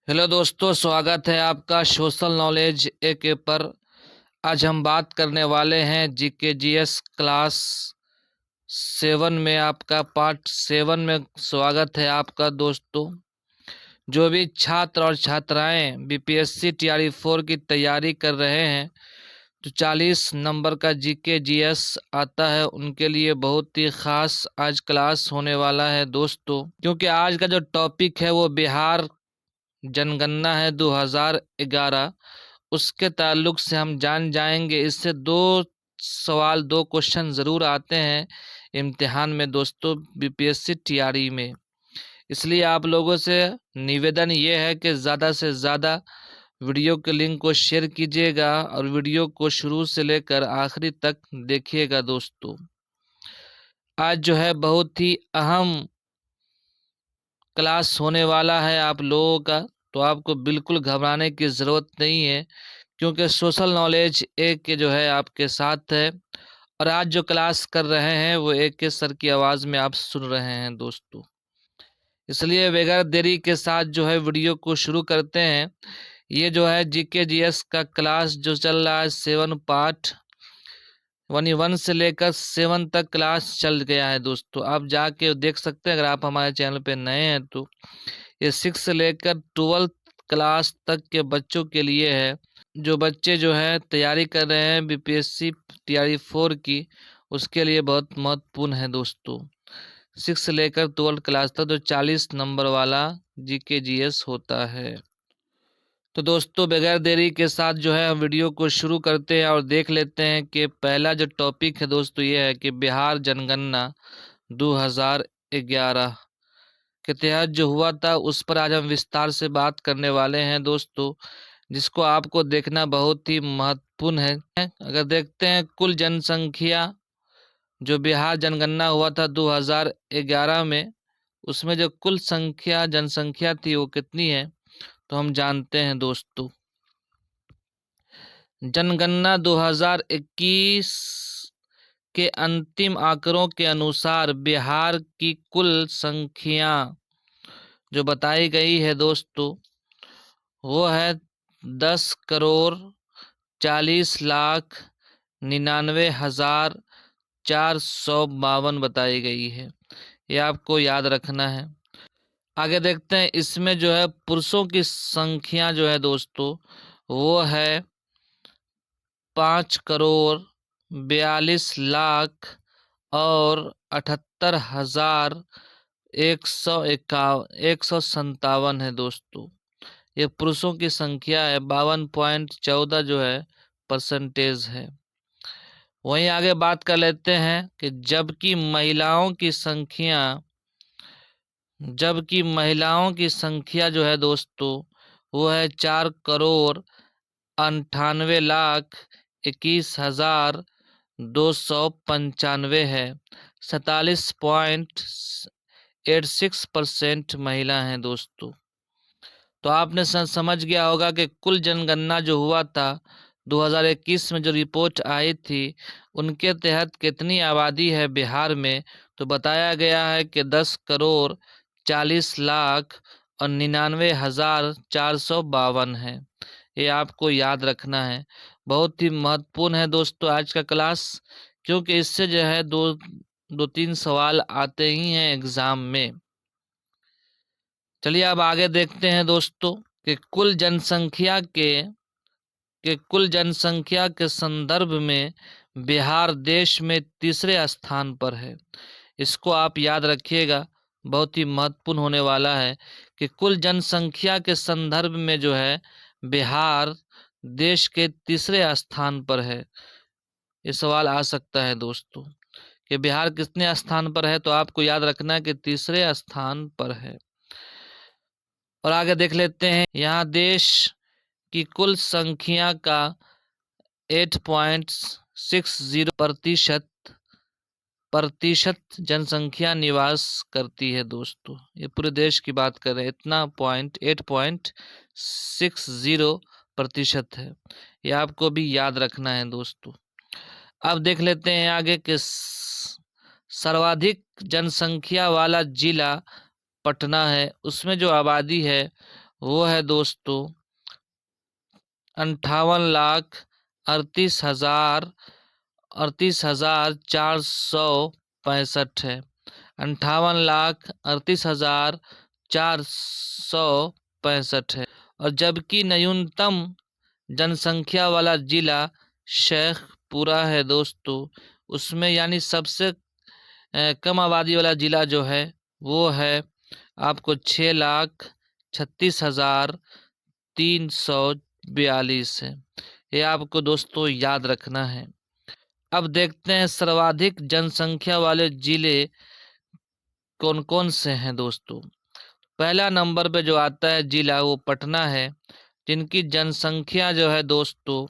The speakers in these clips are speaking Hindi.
हेलो दोस्तों, स्वागत है आपका सोशल नॉलेज एक पर। आज हम बात करने वाले हैं जीके जीएस क्लास 7 में। आपका पार्ट 7 में स्वागत है आपका दोस्तों। जो भी छात्र और छात्राएं बीपीएससी टीआरई 4 की तैयारी कर रहे हैं, जो 40 नंबर का जीके जीएस आता है, उनके लिए बहुत ही खास आज क्लास होने वाला है दोस्तों। क्योंकि आज का जो टॉपिक है वो बिहार जनगणना है 2011। उसके ताल्लुक से हम जान जाएंगे। इससे दो सवाल, दो क्वेश्चन ज़रूर आते हैं इम्तिहान में दोस्तों, बीपीएससी टीआरई में। इसलिए आप लोगों से निवेदन ये है कि ज़्यादा से ज़्यादा वीडियो के लिंक को शेयर कीजिएगा और वीडियो को शुरू से लेकर आखिरी तक देखिएगा दोस्तों। आज जो है बहुत ही अहम क्लास होने वाला है आप लोगों का, तो आपको बिल्कुल घबराने की ज़रूरत नहीं है, क्योंकि सोशल नॉलेज एक के जो है आपके साथ है। और आज जो क्लास कर रहे हैं वो एक के सर की आवाज़ में आप सुन रहे हैं दोस्तों। इसलिए बगैर देरी के साथ जो है वीडियो को शुरू करते हैं। ये जो है जीके जीएस का क्लास जो चल रहा है 7 पार्ट 1 से लेकर 7 तक क्लास चल गया है दोस्तों। आप जाके देख सकते हैं अगर आप हमारे चैनल पे नए हैं तो। ये 6 से लेकर 12th क्लास तक के बच्चों के लिए है। जो बच्चे जो है तैयारी कर रहे हैं बीपीएससी टीआरई 4 की, उसके लिए बहुत महत्वपूर्ण है दोस्तों। 6 से लेकर 12th क्लास तक जो 40 नंबर वाला जीके जीएस होता है। तो दोस्तों बगैर देरी के साथ जो है हम वीडियो को शुरू करते हैं और देख लेते हैं कि पहला जो टॉपिक है दोस्तों ये है कि बिहार जनगणना 2011 के तहत जो हुआ था उस पर आज हम विस्तार से बात करने वाले हैं दोस्तों, जिसको आपको देखना बहुत ही महत्वपूर्ण है। अगर देखते हैं कुल जनसंख्या, जो बिहार जनगणना हुआ था 2011 में, उसमें जो कुल जनसंख्या थी वो कितनी है तो हम जानते हैं दोस्तों। जनगणना 2021 के अंतिम आंकड़ों के अनुसार बिहार की कुल संख्या जो बताई गई है दोस्तों वो है 10,99,452 बताई गई है। ये आपको याद रखना है। आगे देखते हैं, इसमें जो है पुरुषों की संख्या जो है दोस्तों वो है 5,42,00,000 और 78,157 है दोस्तों। ये पुरुषों की संख्या है। 52.14 जो है परसेंटेज है। वहीं आगे बात कर लेते हैं कि जबकि महिलाओं की संख्या जो है दोस्तों वो है 4,98,21,295 है। 47.86% महिला हैं दोस्तों। तो आपने समझ गया होगा कि कुल जनगणना जो हुआ था 2021 में, जो रिपोर्ट आई थी, उनके तहत कितनी आबादी है बिहार में। तो बताया गया है कि 10,40,99,452 है। ये आपको याद रखना है। बहुत ही महत्वपूर्ण है दोस्तों आज का क्लास, क्योंकि इससे जो है दो तीन सवाल आते ही हैं एग्जाम में। चलिए अब आगे देखते हैं दोस्तों कि कुल जनसंख्या के संदर्भ में बिहार देश में तीसरे स्थान पर है। इसको आप याद रखिएगा, बहुत ही महत्वपूर्ण होने वाला है कि कुल जनसंख्या के संदर्भ में जो है बिहार देश के तीसरे स्थान पर है। ये सवाल आ सकता है दोस्तों कि बिहार कितने स्थान पर है, तो आपको याद रखना है कि तीसरे स्थान पर है। और आगे देख लेते हैं, यहाँ देश की कुल संख्या का 8.60 प्रतिशत जनसंख्या निवास करती है दोस्तों। ये पूरे देश की बात कर रहे हैं। इतना 8.60% है। ये आपको भी याद रखना है दोस्तों। अब देख लेते हैं आगे कि सर्वाधिक जनसंख्या वाला जिला पटना है। उसमें जो आबादी है वो है दोस्तों 58,38,465 है। 58,38,465 है। और जबकि न्यूनतम जनसंख्या वाला जिला शेखपुरा है दोस्तों, उसमें यानी सबसे कम आबादी वाला जिला जो है वो है आपको 6,36,342 है। ये आपको दोस्तों याद रखना है। अब देखते हैं सर्वाधिक जनसंख्या वाले जिले कौन कौन से हैं दोस्तों। पहला नंबर पे जो आता है जिला वो पटना है, जिनकी जनसंख्या जो है दोस्तों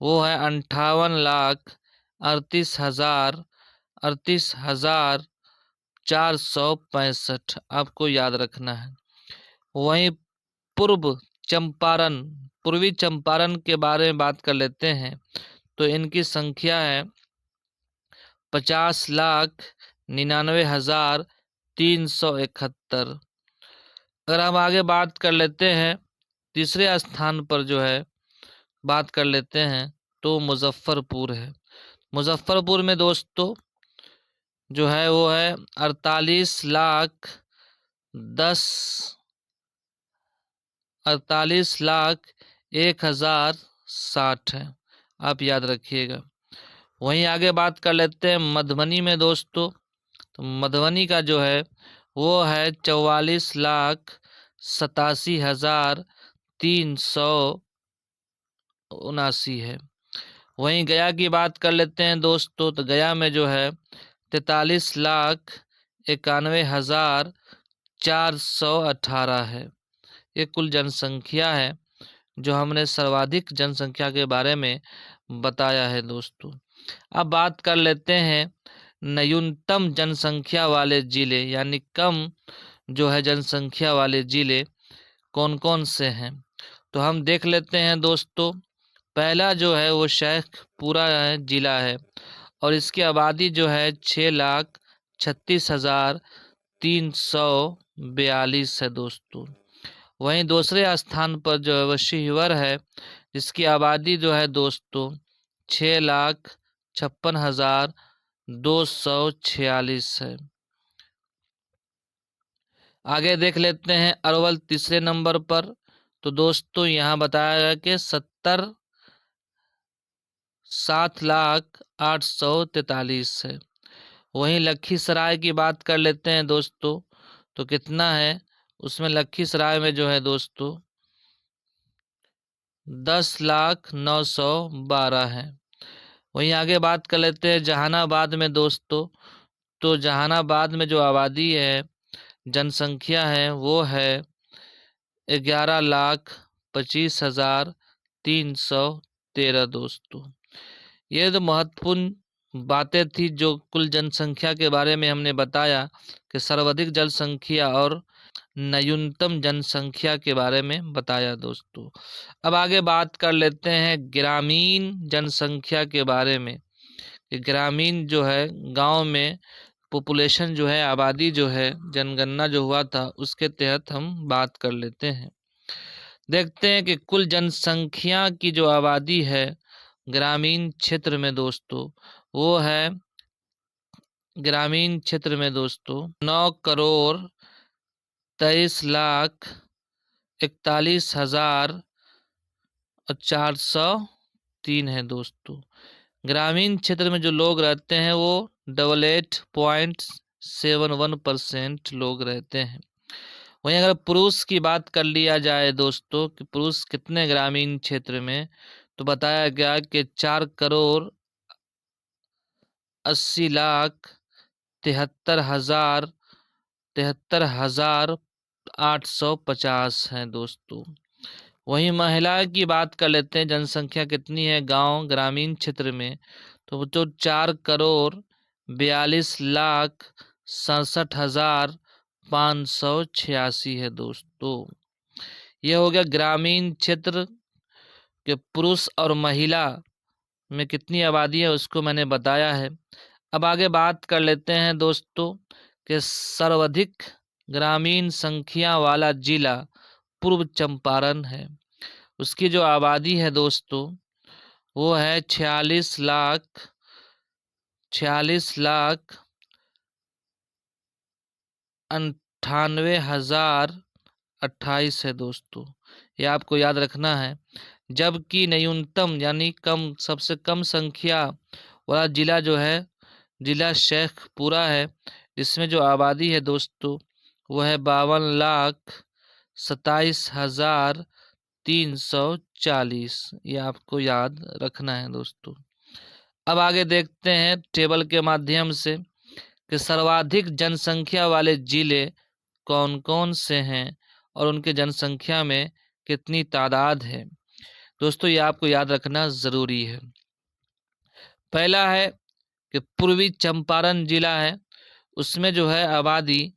वो है 58,38,465। आपको याद रखना है। वहीं पूर्व चंपारण पूर्वी चंपारण के बारे में बात कर लेते हैं, तो इनकी संख्या है 50,99,371। अगर हम आगे बात कर लेते हैं, तीसरे स्थान पर जो है बात कर लेते हैं तो मुजफ्फरपुर है। मुजफ्फरपुर में दोस्तों जो है वो है 48,01,060 है। आप याद रखिएगा। वहीं आगे बात कर लेते हैं मधुबनी में दोस्तों, तो मधुबनी का जो है वो है 44,87,379 है। वहीं गया की बात कर लेते हैं दोस्तों, तो गया में जो है 43,91,418 है। ये कुल जनसंख्या है जो हमने सर्वाधिक जनसंख्या के बारे में बताया है दोस्तों। अब बात कर लेते हैं न्यूनतम जनसंख्या वाले जिले, यानी कम जो है जनसंख्या वाले जिले कौन कौन से हैं। तो हम देख लेते हैं दोस्तों। पहला जो है वो शेखपुरा जिला है और इसकी आबादी जो है 6,36,342 है दोस्तों। वहीं दूसरे स्थान पर जो है वो शिवहर है, जिसकी आबादी जो है दोस्तों 6,56,246 है। आगे देख लेते हैं अरवल तीसरे नंबर पर, तो दोस्तों यहाँ बताया गया कि 7,07,843 है। वहीं लखीसराय की बात कर लेते हैं दोस्तों, तो कितना है उसमें लखीसराय में जो है दोस्तों 10,09,12 है। वहीं आगे बात कर लेते हैं जहानाबाद में दोस्तों, तो जहानाबाद में जो आबादी है जनसंख्या है वो है 11,25,313 दोस्तों। ये तो महत्वपूर्ण बातें थी जो कुल जनसंख्या के बारे में हमने बताया कि सर्वाधिक जनसंख्या और न्यूनतम जनसंख्या के बारे में बताया दोस्तों। अब आगे बात कर लेते हैं ग्रामीण जनसंख्या के बारे में कि ग्रामीण जो है गांव में पॉपुलेशन जो है आबादी जो है जनगणना जो हुआ था उसके तहत हम बात कर लेते हैं। देखते हैं कि कुल जनसंख्या की जो आबादी है ग्रामीण क्षेत्र में दोस्तों वो है ग्रामीण क्षेत्र में दोस्तों 9,41,41,403 है दोस्तों। ग्रामीण क्षेत्र में जो लोग रहते हैं वो 88.71% लोग रहते हैं। वहीं अगर पुरुष की बात कर लिया जाए दोस्तों कि पुरुष कितने ग्रामीण क्षेत्र में, तो बताया गया कि 4,80,73,850 हैं दोस्तों। वहीं महिला की बात कर लेते हैं, जनसंख्या कितनी है गांव ग्रामीण क्षेत्र में, तो जो 4,42,67,586 है दोस्तों। यह हो गया ग्रामीण क्षेत्र के पुरुष और महिला में कितनी आबादी है उसको मैंने बताया है। अब आगे बात कर लेते हैं दोस्तों कि सर्वाधिक ग्रामीण संख्या वाला जिला पूर्व चंपारण है। उसकी जो आबादी है दोस्तों वो है 46,98,028 है दोस्तों। ये आपको याद रखना है। जबकि न्यूनतम यानी कम सबसे कम संख्या वाला जिला जो है जिला शेखपुरा है, जिसमें जो आबादी है दोस्तों वो है 52,27,340। ये आपको याद रखना है दोस्तों। अब आगे देखते हैं टेबल के माध्यम से कि सर्वाधिक जनसंख्या वाले जिले कौन कौन से हैं और उनके जनसंख्या में कितनी तादाद है। दोस्तों ये आपको याद रखना ज़रूरी है। पहला है कि पूर्वी चंपारण जिला है, उसमें जो है आबादी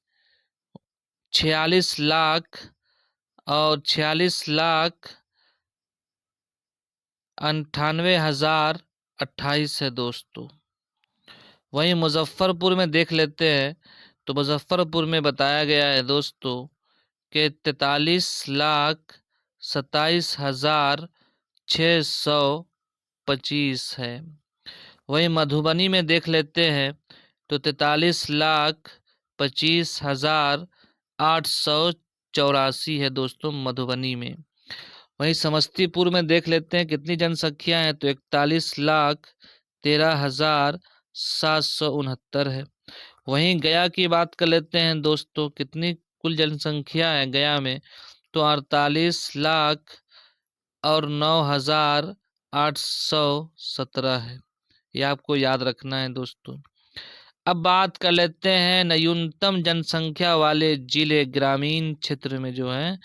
46,98,028 है दोस्तों। वहीं मुजफ्फरपुर में देख लेते हैं तो मुजफ्फरपुर में बताया गया है दोस्तों कि 43,27,625 है। वहीं मधुबनी में देख लेते हैं तो 43,25,884 है दोस्तों मधुबनी में। वहीं समस्तीपुर में देख लेते हैं कितनी जनसंख्या है तो 41,13,769 है। वहीं गया की बात कर लेते हैं दोस्तों, कितनी कुल जनसंख्या है गया में तो 48,09,817 है। ये आपको याद रखना है दोस्तों। अब बात कर लेते हैं न्यूनतम जनसंख्या वाले जिले ग्रामीण क्षेत्र में जो है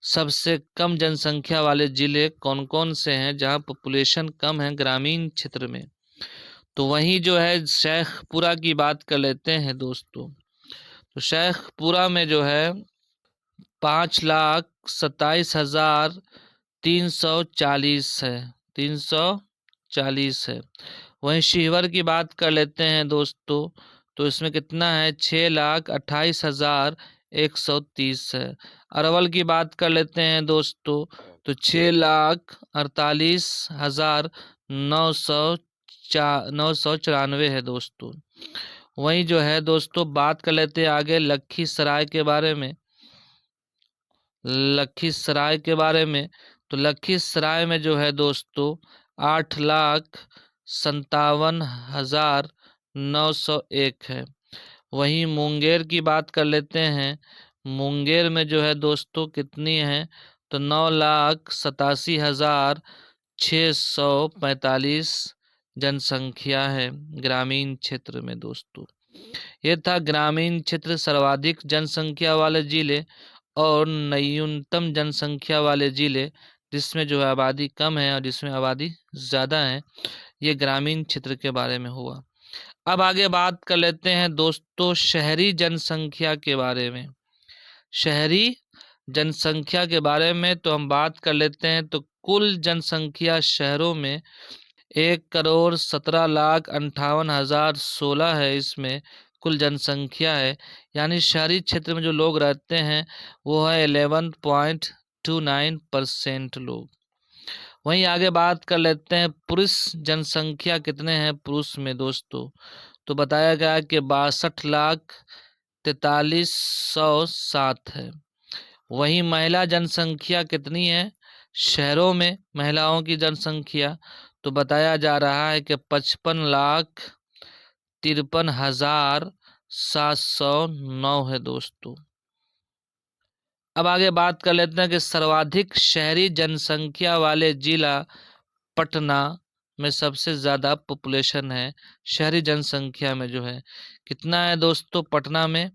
सबसे कम जनसंख्या वाले जिले कौन कौन से हैं जहां पॉपुलेशन कम है ग्रामीण क्षेत्र में। तो वहीं जो है शेखपुरा की बात कर लेते हैं दोस्तों। तो शेखपुरा में जो है 5,27,340 है, 340 है। वहीं शिवहर की बात कर लेते हैं दोस्तों तो इसमें कितना है 6,28,130 है। अरवल की बात कर लेते हैं दोस्तों तो 6,48,994 है दोस्तों। वहीं जो है दोस्तों बात कर लेते हैं आगे लखीसराय के बारे में। लखीसराय के बारे में तो लखीसराय में जो है दोस्तों 8,57,901 है। वहीं मुंगेर की बात कर लेते हैं। मुंगेर में जो है दोस्तों कितनी है तो 9,87,645 जनसंख्या है ग्रामीण क्षेत्र में दोस्तों। ये था ग्रामीण क्षेत्र सर्वाधिक जनसंख्या वाले जिले और न्यूनतम जनसंख्या वाले जिले जिसमें जो है आबादी कम है और जिसमें आबादी ज़्यादा है, ये ग्रामीण क्षेत्र के बारे में हुआ। अब आगे बात कर लेते हैं दोस्तों शहरी जनसंख्या के बारे में। शहरी जनसंख्या के बारे में तो हम बात कर लेते हैं तो कुल जनसंख्या शहरों में 1,17,58,016 है। इसमें कुल जनसंख्या है, यानी शहरी क्षेत्र में जो लोग रहते हैं वो है 11.29% लोग। वहीं आगे बात कर लेते हैं पुरुष जनसंख्या कितने हैं पुरुष में दोस्तों। तो बताया गया कि 62,43,107 है। वहीं महिला जनसंख्या कितनी है शहरों में महिलाओं की जनसंख्या तो बताया जा रहा है कि 55,53,709 है दोस्तों। अब आगे बात कर लेते हैं कि सर्वाधिक शहरी जनसंख्या वाले जिला पटना में सबसे ज़्यादा पॉपुलेशन है। शहरी जनसंख्या में जो है कितना है दोस्तों पटना में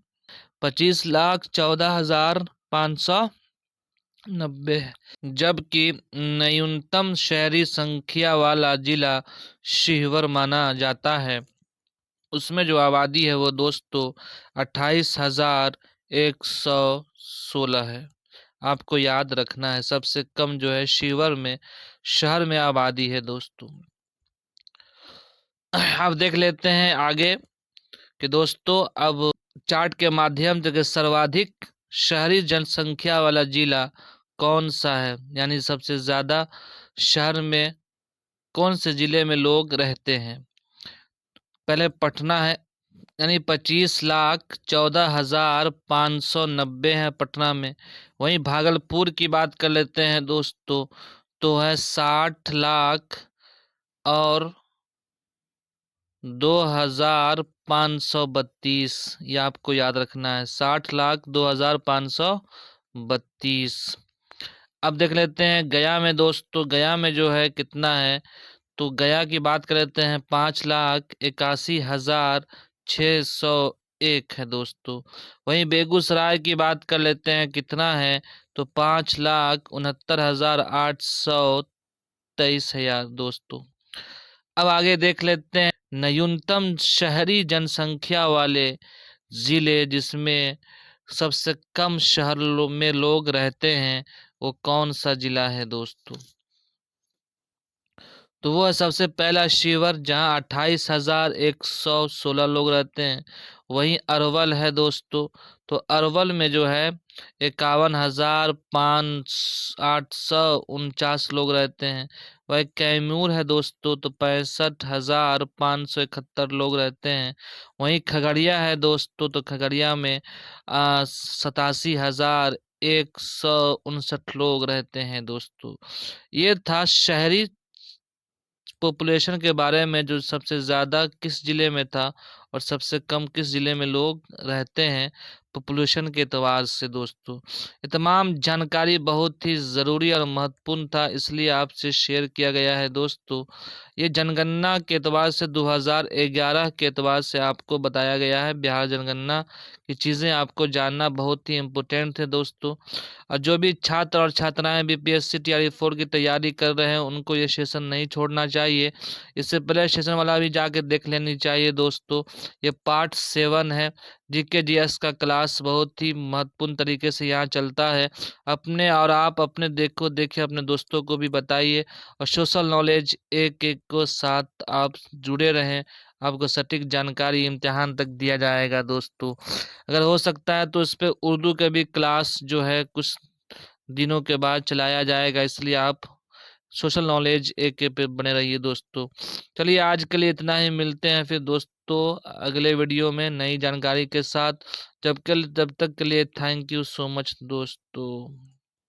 25,14,590 है। जबकि न्यूनतम शहरी संख्या वाला जिला शिवहर माना जाता है, उसमें जो आबादी है वो दोस्तों 28,116 है। आपको याद रखना है सबसे कम जो है शिवहर में शहर में आबादी है दोस्तों। अब देख लेते हैं आगे कि दोस्तों अब चार्ट के माध्यम से सर्वाधिक शहरी जनसंख्या वाला जिला कौन सा है, यानी सबसे ज्यादा शहर में कौन से जिले में लोग रहते हैं। पहले पटना है, यानी 25,14,590 है पटना में। वहीं भागलपुर की बात कर लेते हैं दोस्तों, तो है 60,00,000 और 2,532। ये आपको याद रखना है, 60,00,000 2,532। अब देख लेते हैं गया में दोस्तों, गया में जो है कितना है, तो गया की बात कर लेते हैं, 5,81,601 है दोस्तों। वहीं बेगूसराय की बात कर लेते हैं, कितना है, तो 5,69,823 है यार दोस्तों। अब आगे देख लेते हैं न्यूनतम शहरी जनसंख्या वाले जिले, जिसमें सबसे कम शहर में लोग रहते हैं, वो कौन सा जिला है दोस्तों। तो वो है सबसे पहला शिवर, जहाँ 28,116 लोग रहते हैं। वहीं अरवल है दोस्तों, तो अरवल में जो है 51,849 लोग रहते हैं। वही कैमूर है दोस्तों, तो 65,571 लोग रहते हैं। वहीं खगड़िया है दोस्तों, तो खगड़िया में 87,159 लोग रहते हैं दोस्तों। ये था शहरी पॉपुलेशन के बारे में, जो सबसे ज़्यादा किस जिले में था और सबसे कम किस जिले में लोग रहते हैं पॉपुलेशन के एतबार से दोस्तों। ये तमाम जानकारी बहुत ही ज़रूरी और महत्वपूर्ण था, इसलिए आपसे शेयर किया गया है दोस्तों। ये जनगणना के एतबार से 2011 के एतबार से आपको बताया गया है। बिहार जनगणना की चीज़ें आपको जानना बहुत ही इम्पोर्टेंट है दोस्तों। और जो भी छात्र और छात्राएं बीपीएससी टीआरई 4 की तैयारी कर रहे हैं, उनको ये सेशन नहीं छोड़ना चाहिए। इससे पहले सेशन वाला भी जाके देख लेनी चाहिए दोस्तों। ये पार्ट 7 है। जीके जीएस का क्लास बहुत ही महत्वपूर्ण तरीके से यहाँ चलता है। अपने और आप अपने देखिए, अपने दोस्तों को भी बताइए, और सोशल नॉलेज एक एक को साथ आप जुड़े रहें। आपको सटीक जानकारी इम्तिहान तक दिया जाएगा दोस्तों। अगर हो सकता है तो इस पे उर्दू के भी क्लास जो है कुछ दिनों के बाद चलाया जाएगा, इसलिए आप सोशल नॉलेज एक के पे बने रहिए दोस्तों। चलिए आज के लिए इतना ही, मिलते हैं फिर दोस्तों अगले वीडियो में नई जानकारी के साथ। जब तक के लिए थैंक यू सो मच दोस्तों।